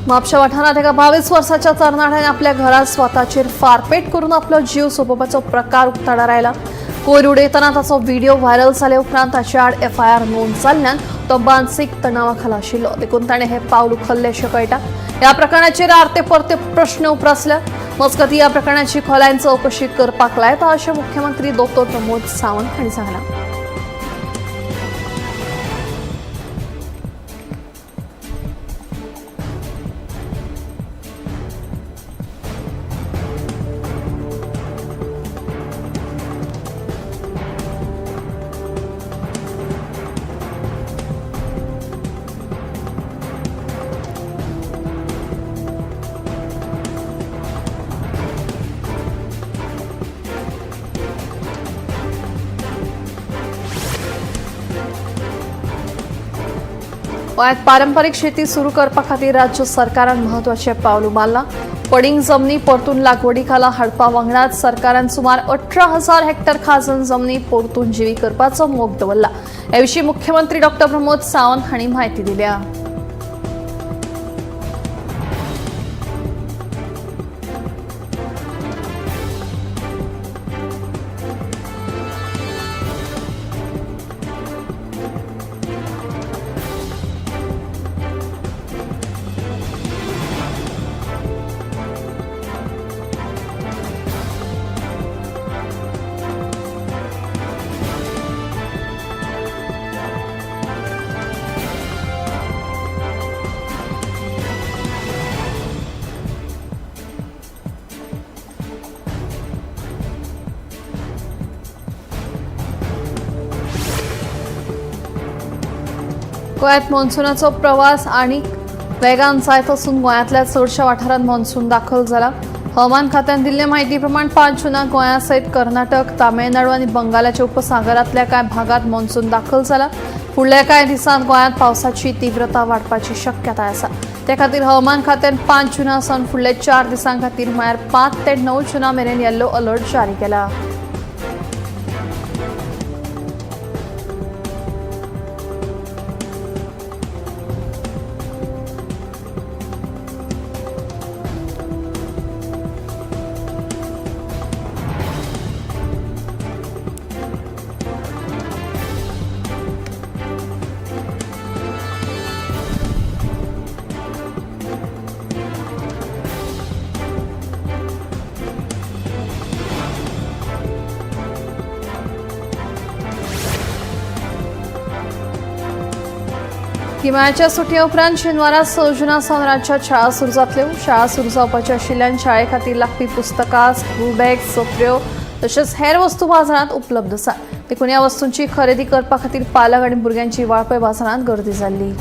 म्हापशा वाठारात एका 22 वर्षाच्या तरणाट्याने आपल्या घरात स्वतःचेर फारपेट करून आपलो जीव सोंपोवपाचो प्रकार उक्ताडार आयला। कोयर उडयतना ताचो व्हिडिओ व्हायरल जाले उपरांत ताचे आड एफआयआर नोंद जाल्ल्यान तो मानसीक तणावाखाल आशिल्लो, देखून ताणें हे पावल उखल्लें अशें कळटा। ह्या प्रकरणाचेर आरते परते प्रश्न उपरासल्या। मजगतीं ह्या प्रकरणाची खोलायेन चवकशी करपाक लायता अशें मुख्यमंत्री डॉ प्रमोद सावंत हांणी सांगलां। गोंयांत पारंपारीक शेती सुरू करपा खातीर राज्य सरकारान म्हत्वाचें पावल उबारलां। पडींग जमनी परतून लागवडी खाला हाडपा वांगडाच सरकारान सुमार 18,000 हेक्टर खाजन जमनी परतून जिवी करपाचो मोग दवरला। हे विशीं मुख्यमंत्री डॉ प्रमोद सावंत हांणी म्हायती दिल्या। गोंयांत मॉन्सूनाचो प्रवास आनी वेगान जायत असून गोंयांतल्या चडशा वाठारांत मॉन्सून दाखल जाला। हवामान खात्यान दिल्ले म्हायती प्रमाण 5 जूनाक गोंया सयत कर्नाटक, तामिळनाडू आनी बंगालाच्या उपसागरांतल्या कांय भागांत मॉन्सून दाखल जाला। फुडल्या कांय दिसांत गोंयांत पावसाची तीव्रता वाडपाची शक्यताय आसा। ते खातीर हवामान खात्यान 5 जूना सावन फुडले 4 दिसां खातीर म्हळ्यार 5 ते 9 जूना मेरेन येल्लो अलर्ट जारी केला। गिमाळ्याच्या सुटये उपरांत शेनवारा 6 जूना सावन राज्यात शाळा सुरू जातल्यो। शाळा सुरू जावपाच्या आशिल्ल्यान शाळे खातीर लागपी पुस्तकां, स्कूल बॅग, सत्र्यो तशेंच हेर वस्तू बाजारांत उपलब्ध आसा। देखून ह्या वस्तूंची खरेदी करपा खातीर पालक आनी भुरग्यांची वाळपय बाजारांत गर्दी जाल्ली।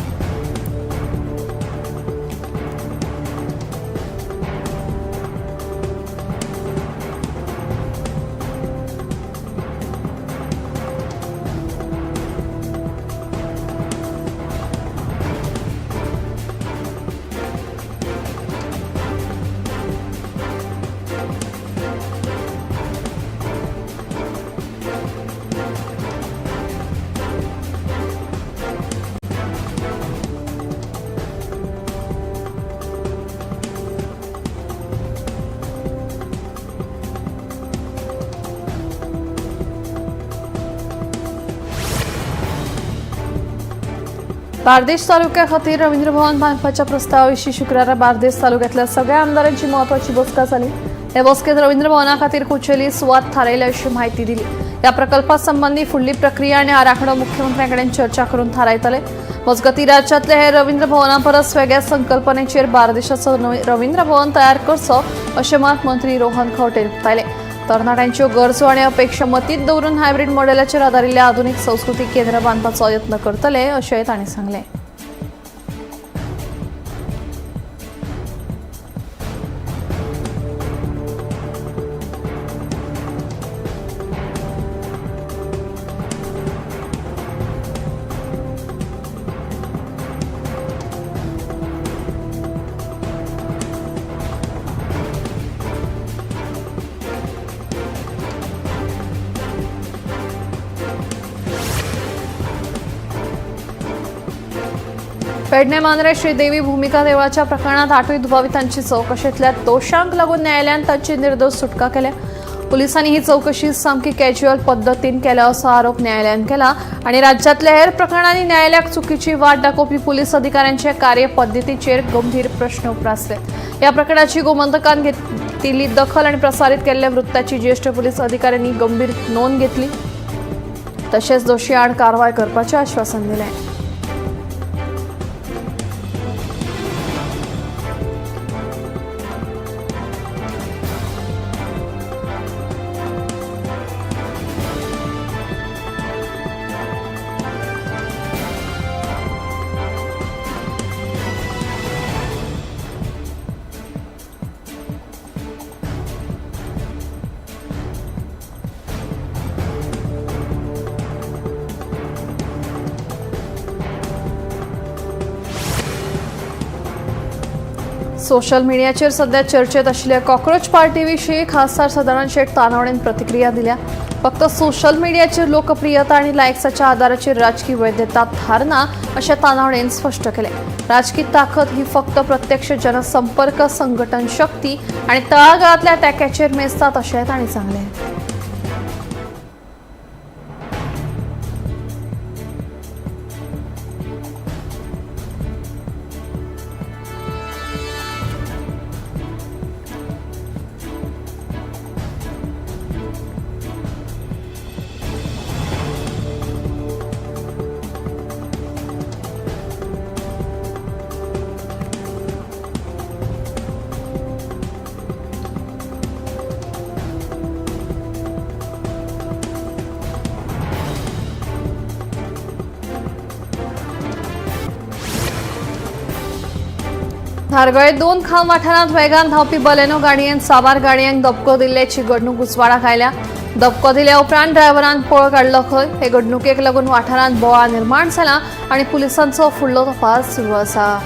बार्देश तालुक्या खातीर रवींद्र भवन बांदपाच्या प्रस्तावा विशीं शुक्रारा बार्देश तालुक्यांतल्या सगळ्या आमदारांची म्हत्वाची बसका जाली। हे बसकेत रवींद्र भवना खातीर कुचेली सुवात थारायल्या अशी माहिती दिली। ह्या प्रकल्पा संबंधी फुडली प्रक्रिया आनी आराखडो मुख्यमंत्र्यां कडेन चर्चा करून थारायतले। मजगतीं राज्यांतले हे रवींद्र भवना परस वेगळ्या संकल्पनेचेर बार्देशाचो रवींद्र भवन तयार करचो अशें मात मंत्री रोहन खंवटे उक्तायले। तरणाट्यांच्यो गरजो आनी अपेक्षा मतींत दवरून हायब्रीड मॉडेलाचेर आदारिल्लें आधुनीक संस्कृती केंद्र बांदपाचो यत्न करतले अशेंय तांणी सांगलें। पेडणे मांद्रे श्रीदेवी भूमिका देवळाच्या प्रकरणात 8वी दुभावितांची चौकशीतल्या दोषांक लागून न्यायालयान तांची निर्दोष सुटका केल्या। पोलिसांनी ही चौकशी सामकी कॅज्युअल पद्धतीन केल्या असो आरोप न्यायालयान केला आणि राज्यातल्या हेर प्रकरणांनी न्यायालयाक चुकीची वाट दाखोवपी पोलीस अधिकाऱ्यांच्या कार्यपद्धतीचेर गंभीर प्रश्न उपरासले। या प्रकरणाची गोमंतकान घेतलेली दखल आणि प्रसारित केलेल्या वृत्ताची ज्येष्ठ पोलीस अधिकाऱ्यांनी गंभीर नोंद घेतली तसेच दोषी आड कारवाई करपाचे आश्वासन दिले। सोशल मीडियाचेर सध्या चर्चेत असलेल्या कॉकरोच पार्टीविषयी खासदार सदानंद शेठ तानावडेन प्रतिक्रिया दिल्या। फक्त सोशल मीडियाचेर लोकप्रियता आणि लायक्साच्या आधाराचेर राजकीय वैधता थारना अशें तानावडेन स्पष्ट केलें। राजकीय ताकद ही फक्त प्रत्यक्ष जनसंपर्क संघटन शक्ती आणि तळागाळातल्या टॅक्याचेर मेजतात अशें तांणी सांगलें। धारगळे 2 खाम वाठारांत वेगान धावपी बलेनो गाडयेन साबार गाडयांक दबको दिल्ल्याची घडणूक उजवाडाक आयल्या। दबको दिल्या उपरांत ड्रायव्हरान पळ काडलो खंय। हे घडणुकेक लागून वाठारांत बोवाळ निर्माण जाला आणि पुलिसांचो फुडलो तपास सुरू आसा।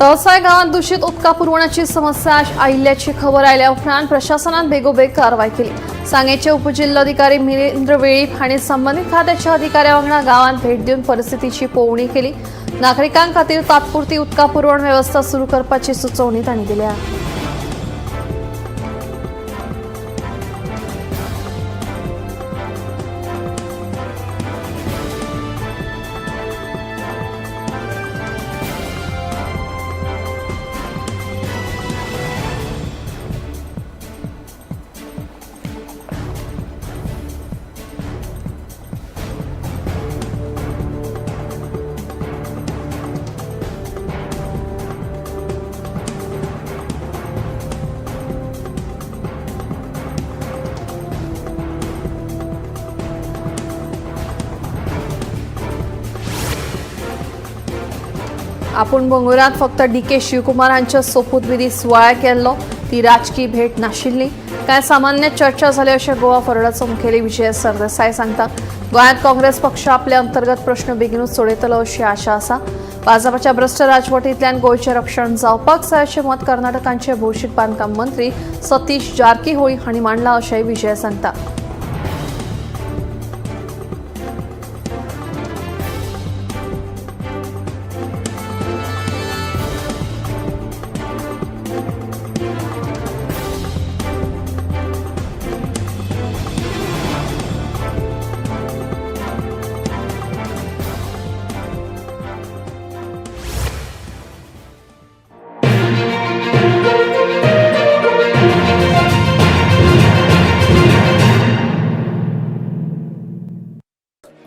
तळसाय गावात दूषित उदका पुरवण्याची समस्या आयिल्ल्याची खबर आयल्या उपरांत प्रशासनान बेगोबेग कारवाई केली। सांगेचे उपजिल्हाधिकारी मिलिंद्र वेळीप हांणी संबंधित खात्याच्या अधिकाऱ्या वांगडा गावात भेट दिवन परिस्थितीची पळोवणी केली। नागरिकांक खातीर तात्पुरती उदका पुरवण वेवस्था सुरू करपाची सुचोवणी तांणी दिल्या। आपूण बंगुरात फक्त DK शिवकुमार हांच्या सोपूत विधी सुवाळ्या केल्लो, ती राजकीय भेट नाशिल्ली। काय सामान्य चर्चा जाली अशें गोवा फॉरवर्डाचो मुखेली विजय सरदेसाय सांगता। गोंयांत काँग्रेस पक्ष आपले अंतर्गत प्रश्न बेगीनूच सोडयतलो अशी आशा आसा। भाजपाच्या भ्रष्ट राजवटींतल्यान गोंयचें रक्षण जावपाक जाय अशें मत कर्नाटकाचे भौशीक बांदकाम मंत्री सतीश जारकीहोळी हांणी मांडलां अशेंय विजय सांगता।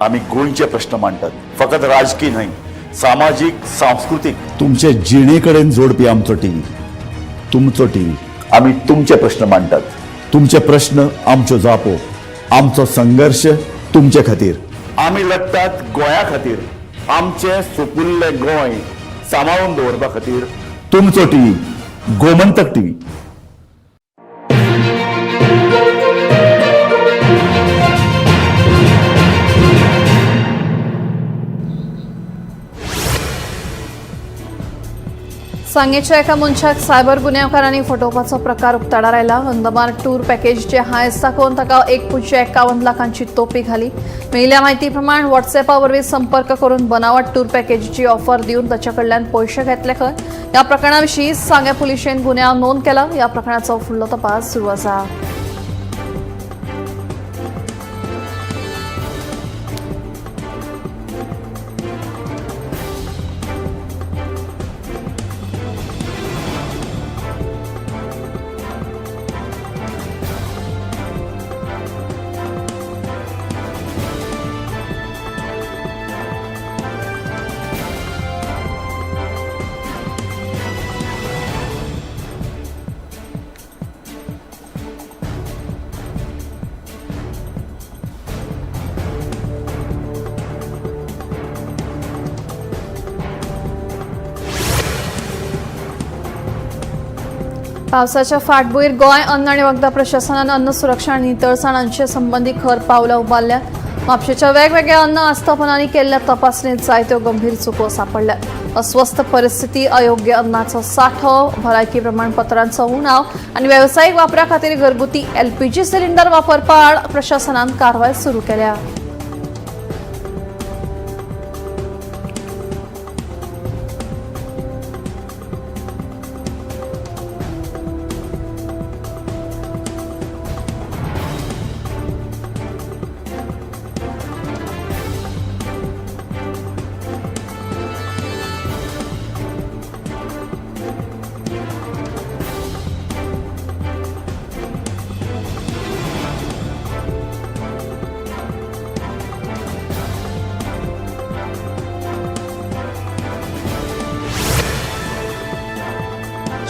आम्ही गोंयचे प्रश्न मांडटात, फकत राजकीय न्हय, सामाजीक सांस्कृतिक तुमचे जिणेकडेन जोडपी आमचो टीव्ही, तुमचो टीव्ही. आम्ही तुमचे प्रश्न मांडटात, तुमचे प्रश्न आमच्यो जापो, आमचो संघर्ष तुमचे खातीर. आम्ही लढटात गोंया खातीर, आमचे सोपुल्ले गोंय सांबाळून दवरपा खातीर. तुमचो टीव्ही, गोमंतक टीव्ही. सांगेच्या एका मनशाक सायबर गुन्यांवकारांनी फटोवपाचो प्रकार उक्ताडार आयला. अंदमान टूर पॅकेजचे हायस दाखोवन ताका 1.51 लाखांची तोपी घाली. मेळिल्ल्या म्हायती प्रमाण व्हॉट्सएपा वरवीं संपर्क करून बनावट टूर पॅकेजीची ऑफर दिवन ताचे कडल्यान पयशे घेतले खंय. ह्या प्रकरणा विशीं सांगे पुलिशेन गुन्यांव नोंद केला. ह्या प्रकरणाचो फुडलो तपास सुरू आसा. पावसाच्या फाटभुंयेर गोंय अन्न आनी वखदां प्रशासनान अन्न सुरक्षा आनी नितळसाण हांचे संबंधी खर पावलां उबारल्यात. म्हापशेच्या वेगवेगळ्या अन्न आस्थापनांनी केल्ल्या तपासणेंत जायत्यो गंभीर चुको सापडल्यात. अस्वस्थ परिस्थिती, अयोग्य अन्नाचो सांठो, भलायकी प्रमाणपत्रांचो उणाव आनी वेवसायीक वापरा खातीर घरगुती LPG सिलिंडर वापरपा आड प्रशासनान कारवाय सुरू केल्या.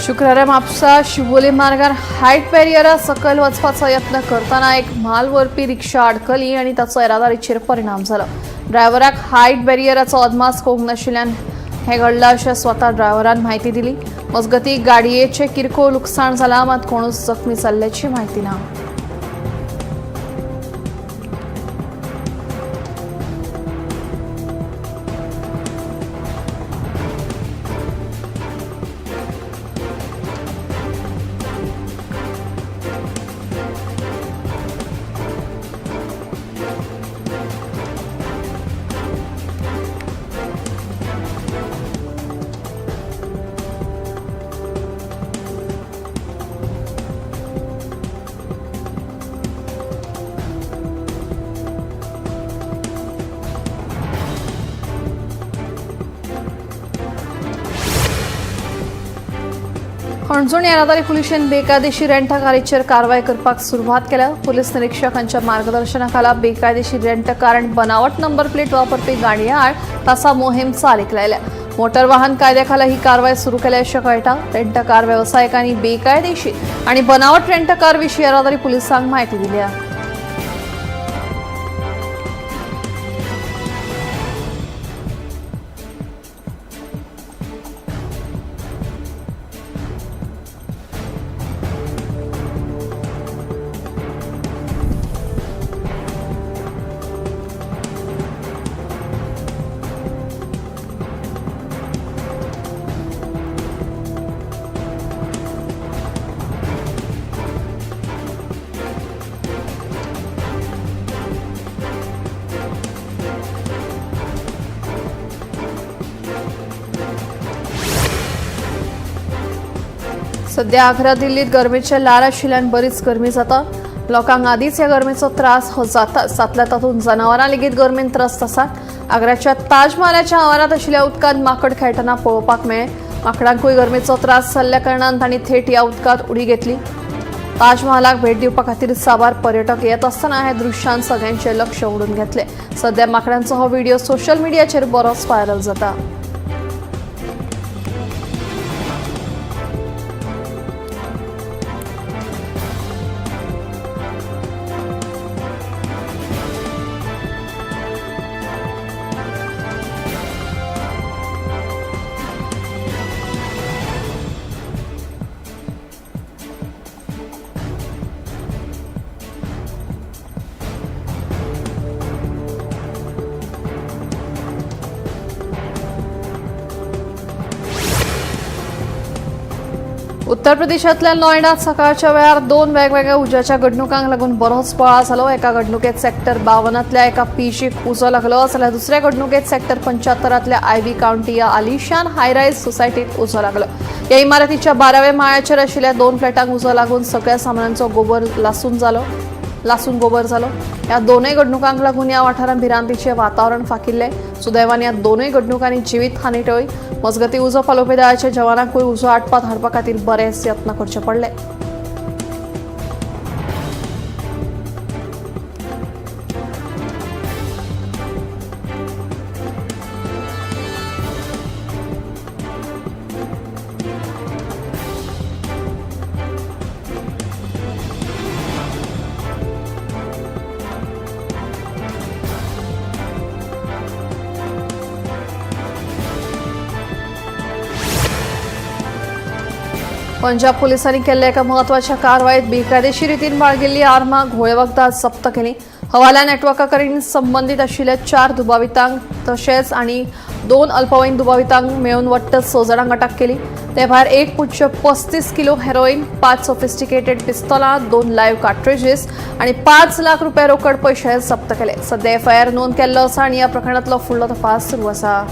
शुक्रारा म्हापसा शिवोली मार्गार हायट बॅरियरा सकयल वचपाचो यत्न करतना एक म्हाल व्हरपी रिक्षा आडकली आनी ताचो येरादारीचेर परिणाम जालो. ड्रायव्हराक हायट बॅरियराचो अदमास कळूंक नाशिल्ल्यान हें घडलां अशें स्वता ड्रायव्हरान म्हायती दिली. मजगतीं गाडयेचें किरकोळ लुकसाण जालां, मात कोणूच जखमी जाल्ल्याची म्हायती ना. पणजूण येरादारी पुलिशेन बेकायदेशीर रेंट कारीचेर कारवाय करपाक सुरवात केल्या. पुलीस निरीक्षकांच्या मार्गदर्शनाखाला बेकायदेशीर रेंट कार आनी बनावट नंबर प्लेट वापरपी गाडयां आड तासा मोहीम चालीक लायल्या. मोटर वाहन कायद्याखाला ही कारवाय सुरू केल्या अशें कळटा. रेंट कार वेवसायिकांनी बेकायदेशीर आनी बनावट रेंट कार विशीं येरादारी पुलिसांक म्हायती दिल्या. सध्या आग्रा दिल्लीत गरमेचे लाळ आशिल्ल्यान बरीच गरमी जाता. लोकांक आदींच ह्या गरमेचो त्रास जाताच, तातल्या तातूंत जनावरां लेगीत गरमेन त्रस्त आसात. आग्राच्या ताज महालाच्या आवारांत आशिल्ल्या उदकांत माकड खेळटना पळोवपाक मेळ्ळे. माकडांकूय गरमेचो त्रास जाल्ल्या कारणान तांणी थेट ह्या उदकांत उडी घेतली. ताजमहालाक भेट दिवपा खातीर साबार पर्यटक येत असताना हे दृश्यान सगळ्यांचे लक्ष ओढून घेतले। सध्या माकडांचो हो व्हिडिओ सोशल मीडियाचेर बरोच व्हायरल जाता। उत्तर प्रदेशातल्या नोएडात सकाळच्या वेळार दोन वेगवेगळ्या उज्याच्या घडणुकांक लागून बरोच पळा जालो। एका घडणुकेत सेक्टर 52तल्या एका पीजीक उजो लागलो जाल्यार दुसऱ्या घडणुकेत सेक्टर 75तल्या आयव्ही काउंटी या आलिशान हायरायज सोसायटीत उजो लागलो। या इमारतीच्या 12व्या माळ्याचेर आशिल्ल्या दोन फ्लॅटांक उजो लागून सगळ्या सामानांचो लासून गोबर जालो। या दोनूय घडणुकांक लागून या वाठारांत भिरांतीचे वातावरण फाकिल्ले। सुदैवान या दोनूय घडणुकांनी जिवीत हानी टळ्ळी। मजगती उजो पालोवपी दळाच्या जवानांकूय उजो आटपात हाडपा खातीर बरेच यत्न करचे पडले। पंजाब पोलिसांनी केल्ल्या एका म्हत्वाच्या कारवाईत बेकायदेशीर रितीन बाळगिल्ली आर्मां घोळे वखदां जप्त केली। हवाला नेटवर्का कडेन संबंदीत आशिल्ल्या 4 दुबावितांक तशेंच आनी 2 अल्पवयीन दुबावितांक मेळून वट्ट 6 जाणांक अटक केली। ते भायर 1.35 किलो हेरोईन, 5 सोफिस्टिकेटेड पिस्तोलां, 2 लायव्ह कार्ट्रिजेस आनी 5 लाख रुपया रोकड पैसे जप्त केले। सध्या एफआयआर नोंद केल्लो आसा आनी ह्या प्रकरणांतलो फुडलो तपास सुरू आसा।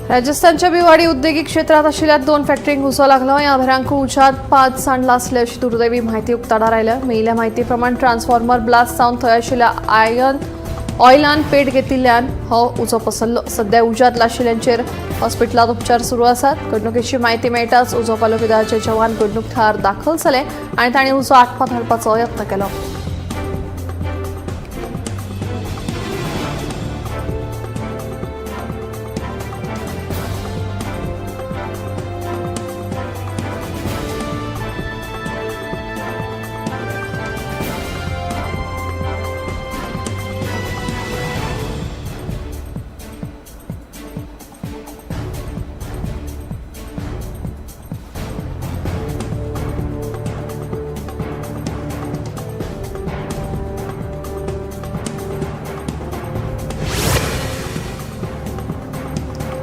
राजस्थानच्या भिवाडी उद्योगिक क्षेत्रात आशिल्ल्या 2 फॅक्टरींक उजो लागलो। ह्या भेरांक उज्यात 5 सांडला आसले अशी दुर्दैवी म्हायती उक्ताडार आयल्या। मेळिल्ल्या म्हायती प्रमाण ट्रान्सफॉर्मर ब्लास्ट जावन थंय आशिल्ल्या ऑयलान पेट घेतिल्ल्यान हो उजो पसरलो। सध्या उज्यांत आशिल्ल्यांचेर हॉस्पिटलांत उपचार सुरू आसात। घडणुकेची म्हायती मेळटाच उजो पालोवपी दळाचे जवान घडणूक थळार दाखल जाले आनी तांणी उजो आटपात हाडपाचो यत्न केलो।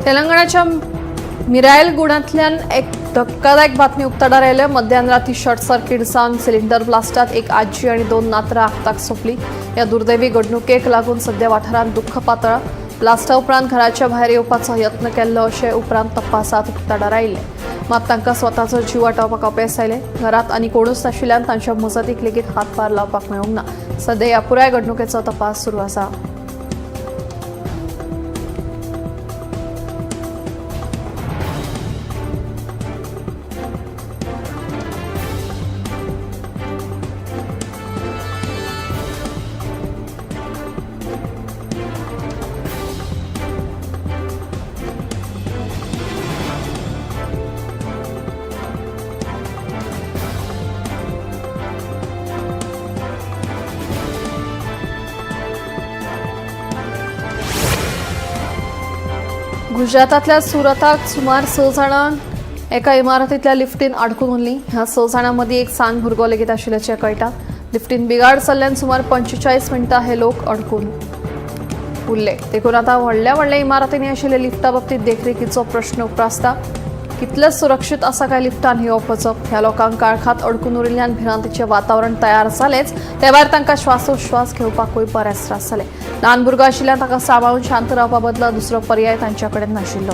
तेलंगणाच्या मिरायलगुडांतल्यान एक धक्कादायक बातमी उक्ताडार आयल्या। मध्यान राती शॉर्ट सर्किट जावन सिलिंडर ब्लास्टात एक आजी आनी 2 नातरां आगताक सोंपली। ह्या दुर्दैवी घडणुकेक लागून सध्या वाठारांत दुख्ख पातळ्ळा। ब्लास्टा उपरांत घराच्या भायर येवपाचो यत्न केल्लो अशें उपरांत तपासांत उक्ताडार आयिल्लें। मात तांकां स्वताचो जीव वाटावपाक अपेस आयले। घरांत आनी कोणूच नाशिल्ल्यान तांच्या मजतीक लेगीत हातभार लावपाक मेळूंक ना। सध्या ह्या पुराय घडणुकेचो तपास सुरू आसा। गुजरातातल्या सुरताक सुमार 6 जाणांक एका इमारतीतल्या लिफ्टीन अडकून उरलीं। ह्या 6 जाणां मदीं एक सान भुरगो लेगीत आशिल्ल्याचें कळटा। लिफ्टीन बिगाड जाल्ल्यान सुमार 45 मिनटां हे लोक अडकून उरले। देखून आतां व्हडल्या इमारतींनी आशिल्ल्या लिफ्टा बाबतीत देखरेखीचो प्रश्न उप्रासता। कितलें सुरक्षीत आसा काय लिफ्टान ही वचप. ह्या लोकांक काळखात अडकून उरिल्ल्यान भिरांतीचें वातावरण तयार जालेंच. ते भायर तांकां श्वासोश्वास घेवपाकूय बरेच त्रास जाले. ल्हान भुरगो आशिल्ल्यान ताका सांबाळून शांत रावपा बदला दुसरो पर्याय तांच्या कडेन नाशिल्लो.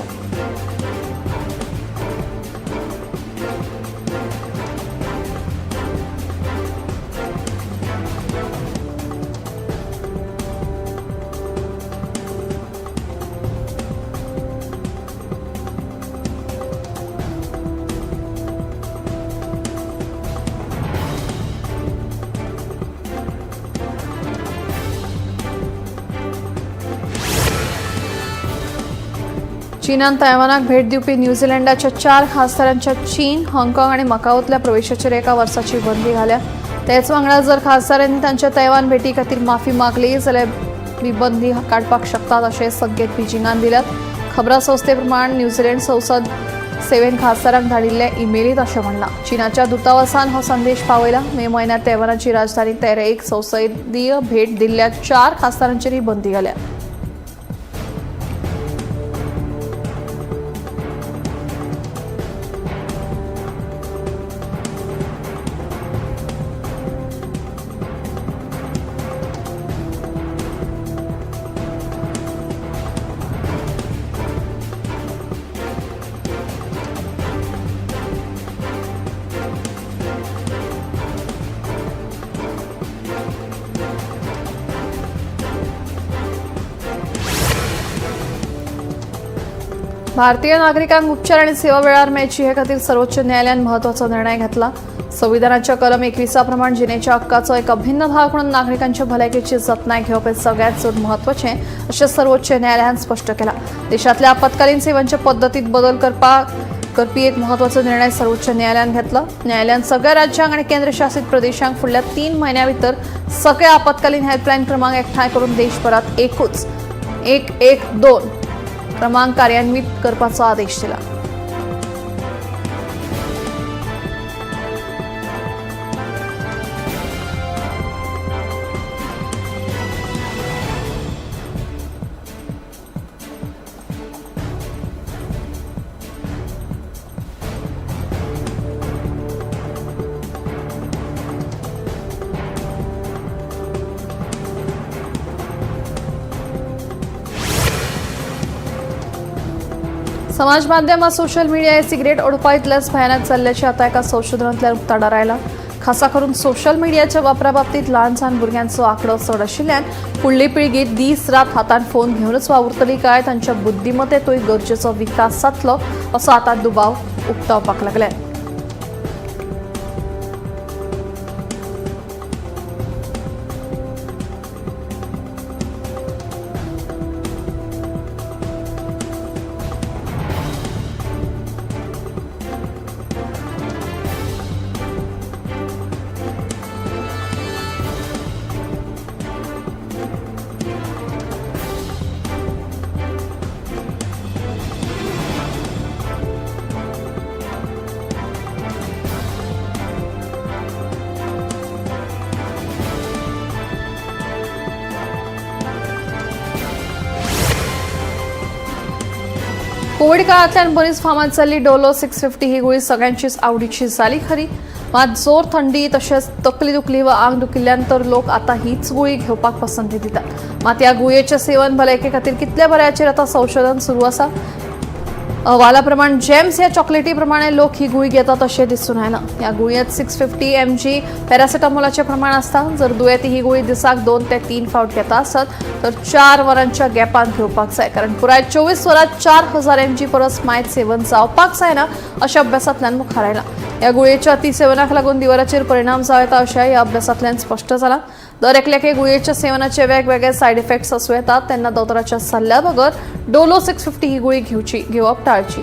चीनान तैवानाक भेट दिवपी न्यूझीलंडाच्या 4 खासदारांच्या चीन, हाँगकाँग आणि मकाऊतल्या प्रवेशाचेर एका वर्साची बंदी घाल्या. तेच वांगडा जर खासदारांनी तांच्या तैवान भेटी खातीर माफी मागली जाल्यार ही बंदी काडपाक शकतात अशें संकेत बिजिंगान दिल्यात. खबरां संस्थे प्रमाण न्यूझीलंड संसद सेवेन खासदारांक धाडिल्ल्या ईमेलीत अशें म्हणलां. चीनाच्या दुतावासान हो संदेश पावयला. मे म्हयन्यांत तैवानाची राजधानी तैरेक संसदीय भेट दिल्ल्या 4 खासदारांचेर ही बंदी घाल्या. भारतीय नागरिकांक उपचार आणि सेवा वेळार मेळची हे खातीर सर्वोच्च न्यायालयान म्हत्वाचो निर्णय घेतला. संविधानाच्या कलम 21 प्रमाण जिणेच्या हक्काचो एक अभिन्न भाग म्हणून नागरिकांच्या भलायकेची जतनाय घेवप हे सगळ्यात चड म्हत्वाचें अशें सर्वोच्च न्यायालयान स्पश्ट केलां. देशांतल्या आपत्कालीन सेवांच्या पद्दतीत बदल करपी एक म्हत्वाचो निर्णय सर्वोच्च न्यायालयान घेतला. न्यायालयान सगळ्या राज्यांक आणि केंद्रशासित प्रदेशांक फुडल्या 3 म्हयन्यां भितर सगळे आपत्कालीन हेल्पलायन क्रमांक एकठांय करून देशभरात एकूच 112 क्रमांक कार्यान्वित करपाचो आदेश दिला. समाज माध्यम सोशल मीडिया हे सिगरेट ओडपा इतलेच भयानक जाल्ल्याची आता एका संशोधनांतल्यान उक्ताडार आयला. खासा करून सोशल मीडियाच्या वापरा बाबतीत ल्हान भुरग्यांचो आंकडो चड आशिल्ल्यान फुडली पिळगी दीस रात हातान फोन घेवनच वावुरतली काय तांच्या बुद्धीमत्तेतूय गरजेचो विकास जातलो असो आता दुबाव उक्तावपाक लागला. कोविड काळांतल्यान बरीच फामाद जाल्ली डोलो 650 ही गुळी सगळ्यांचीच आवडीची जाली खरी. मात जोर थंडी तशेंच तकली दुखली वा आंग दुखिल्ल्यान तर लोक आता हीच गुळी घेवपाक पसंती दितात. मात ह्या गुळयेचें सेवन भलायके खातीर कितल्या बऱ्याचेर आता संशोधन सुरू आसा. अहवाला प्रमाण जेम्स ह्या चॉकलेटी प्रमाणे लोक ही गुळी घेतात अशें दिसून आयना. ह्या गुळयेंत 650 mg पॅरासिटामोलाचें प्रमाण आसता. जर दुयेंती ही गुळी दिसाक 2 ते 3 फावट घेता आसत तर 4 वरांच्या गॅपान घेवपाक जाय. कारण पुराय 24 वरांत 4000 mg परस मायज सेवन जावपाक जायना अशा अभ्यासांतल्यान मुखार आयला. ह्या गुळयेच्या अतिसेवनाक लागून दिवाराचेर परिणाम जाव येता अशें ह्या अभ्यासांतल्यान स्पश्ट जालां. दर एकल्याक गुळयेच्या सेवनाचे वेगवेगळे सायड इफेक्ट्स आसूं येतात तेन्ना दोतोराच्या सल्ल्या बगर डोलो 650 ही गुळी घेवप टाळची.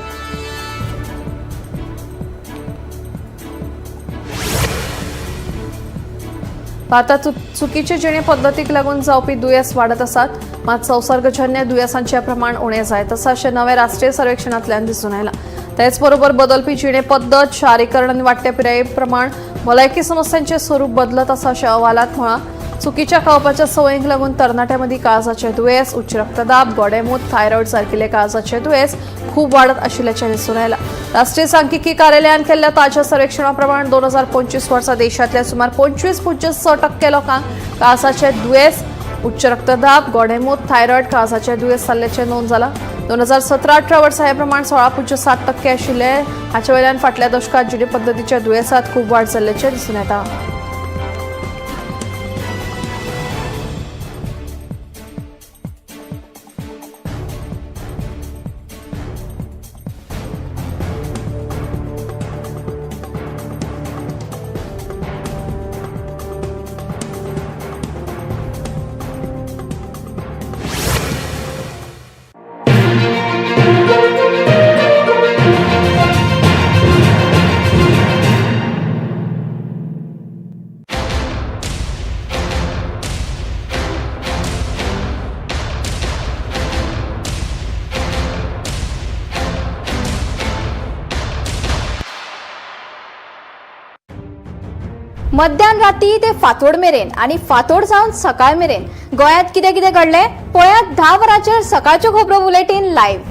भारतात चुकीचे जिणे पद्दतीक लागून जावपी दुयेंस वाडत आसात. मात संसर्गजन्य दुयेंसांचें प्रमाण उणें जायत आसा अशें नवे राष्ट्रीय सर्वेक्षणांतल्यान दिसून आयलां. तेच बरोबर बदलपी जिणे पद्दत, शारीकरण आनी वाडटे पिराये प्रमाण भलायकी समस्यांचें स्वरूप बदलत आसा अशें अहवालांत म्हळां. चुकीच्या खावपाच्या संवयंक लागून तरणाट्यां काळजाचें दुयेंस, उच्च रक्तदाब, गोडेमूत, थायरॉयड सारकिले काळजाचे दुयेंस खूब वाडत आशिल्ल्याचें दिसून आयलां. राष्ट्रीय सांख्यिकी कार्यालयान केल्ल्या ताज्या सर्वेक्षणाप्रमाण 2025 वर्सा देशांतल्या सुमार 25.6% लोकांक काळजाचें दुयेंस, उच्च रक्तदाब, गोडेंमूत, थायरॉयड, काळजाचें दुयेंस जाल्ल्याचें नोंद जाला. 2017-18 वर्सा हे प्रमाण 16.7% आशिल्ले. हाचे वयल्यान फाटल्या दशकात जिणे पद्दतीच्या दुयेंसांत खूब वाड जाल्ल्याचें दिसून येता. मध्यान राती ते फातोड मेरेन आणि फातोड सावन सकाळ मेरेन गोंयांत कितें कितें घडलें पळयात 10 वरांचेर सकाळच्यो खबरो बुलेटिन लायव्ह.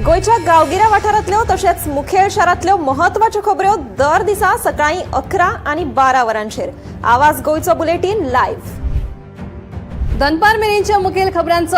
गोंयच्या गांवगिऱ्या वाठारांतल्यो तशेंच मुखेल शारांतल्यो महत्वाच्यो खबरो दर दिसा सकाळीं 11 आनी 12 वरांचेर. आवाज गोंयचो बुलेटिन लायव्ह. दनपार मेरेनच्या मुखेल खबरांचो